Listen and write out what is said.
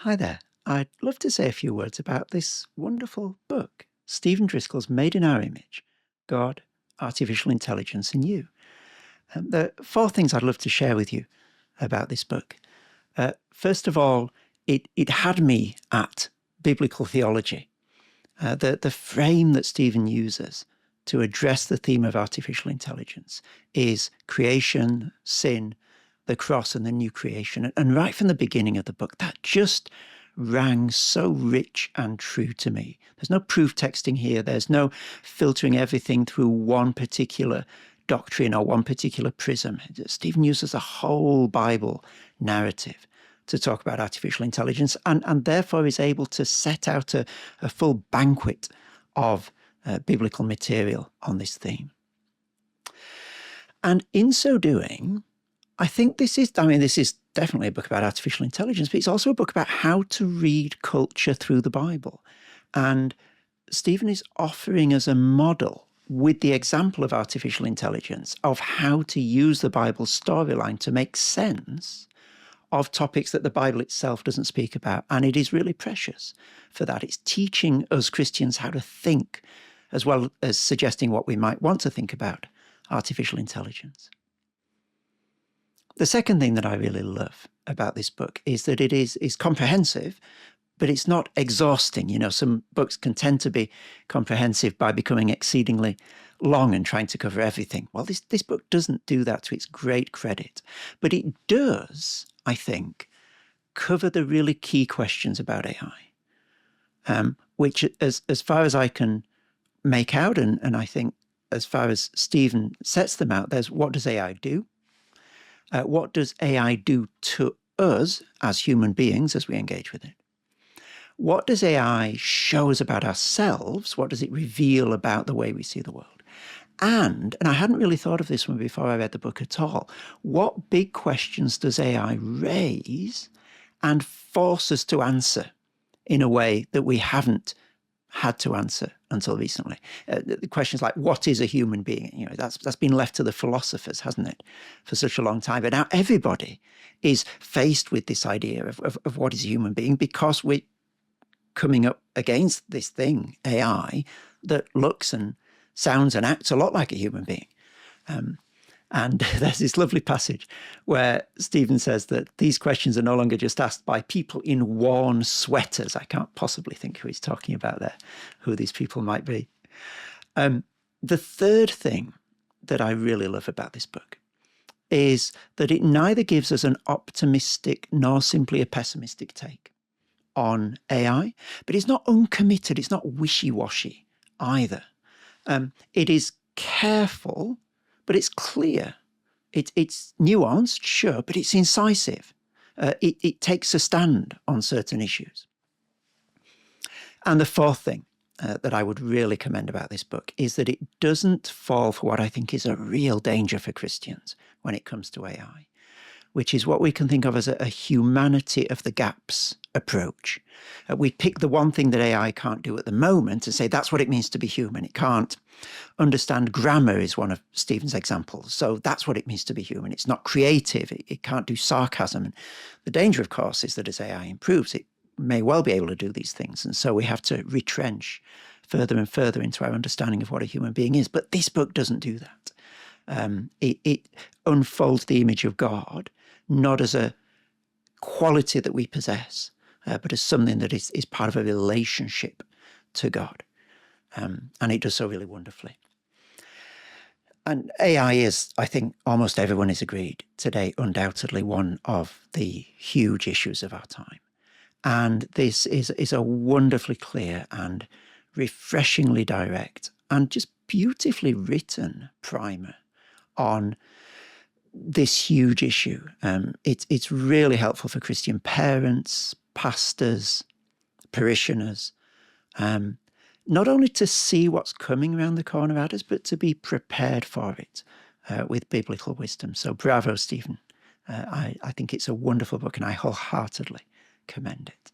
Hi there. I'd love to say a few words about this wonderful book, Stephen Driscoll's Made in Our Image, God, Artificial Intelligence and You. There are four things I'd love to share with you about this book. First of all, it had me at biblical theology. The frame that Stephen uses to address the theme of artificial intelligence is creation, sin, the cross and the new creation. And right from the beginning of the book, that just rang so rich and true to me. There's no proof texting here. There's no filtering everything through one particular doctrine or one particular prism. Stephen uses the whole Bible narrative to talk about artificial intelligence and therefore is able to set out a full banquet of biblical material on this theme. And in so doing, I think this is definitely a book about artificial intelligence, but it's also a book about how to read culture through the Bible. And Stephen is offering us a model with the example of artificial intelligence of how to use the Bible storyline to make sense of topics that the Bible itself doesn't speak about. And it is really precious for that. It's teaching us Christians how to think, as well as suggesting what we might want to think about artificial intelligence. The second thing that I really love about this book is that it is comprehensive, but it's not exhausting. You know, some books can tend to be comprehensive by becoming exceedingly long and trying to cover everything. Well, this book doesn't do that, to its great credit. But it does, I think, cover the really key questions about AI, which, as far as I can make out, and I think as far as Stephen sets them out, there's what does AI do? What does AI do to us as human beings as we engage with it? What does AI show us about ourselves? What does it reveal about the way we see the world? And I hadn't really thought of this one before I read the book at all, what big questions does AI raise and force us to answer in a way that we haven't had to answer until recently? The questions like, what is a human being? You know, that's been left to the philosophers, hasn't it, for such a long time. But now everybody is faced with this idea of what is a human being, because we're coming up against this thing, AI, that looks and sounds and acts a lot like a human being. And there's this lovely passage where Stephen says that these questions are no longer just asked by people in worn sweaters. I can't possibly think who he's talking about there, who these people might be. The third thing that I really love about this book is that it neither gives us an optimistic nor simply a pessimistic take on AI, but it's not uncommitted, it's not wishy-washy either. It is careful, but it's clear. It's nuanced, sure, but it's incisive. It takes a stand on certain issues. And the fourth thing that I would really commend about this book is that it doesn't fall for what I think is a real danger for Christians when it comes to AI, which is what we can think of as a humanity of the gaps approach. We pick the one thing that AI can't do at the moment and say that's what it means to be human. It can't understand grammar is one of Stephen's examples. So that's what it means to be human. It's not creative. It can't do sarcasm. And the danger, of course, is that as AI improves, it may well be able to do these things. And so we have to retrench further and further into our understanding of what a human being is. But this book doesn't do that. It unfolds the image of God, not as a quality that we possess, but as something that is part of a relationship to God. And it does so really wonderfully. And AI is, I think almost everyone is agreed today, undoubtedly one of the huge issues of our time. And this is a wonderfully clear and refreshingly direct and just beautifully written primer on this huge issue. It's really helpful for Christian parents, pastors, parishioners, not only to see what's coming around the corner at us, but to be prepared for it with biblical wisdom. So bravo, Stephen. I think it's a wonderful book and I wholeheartedly commend it.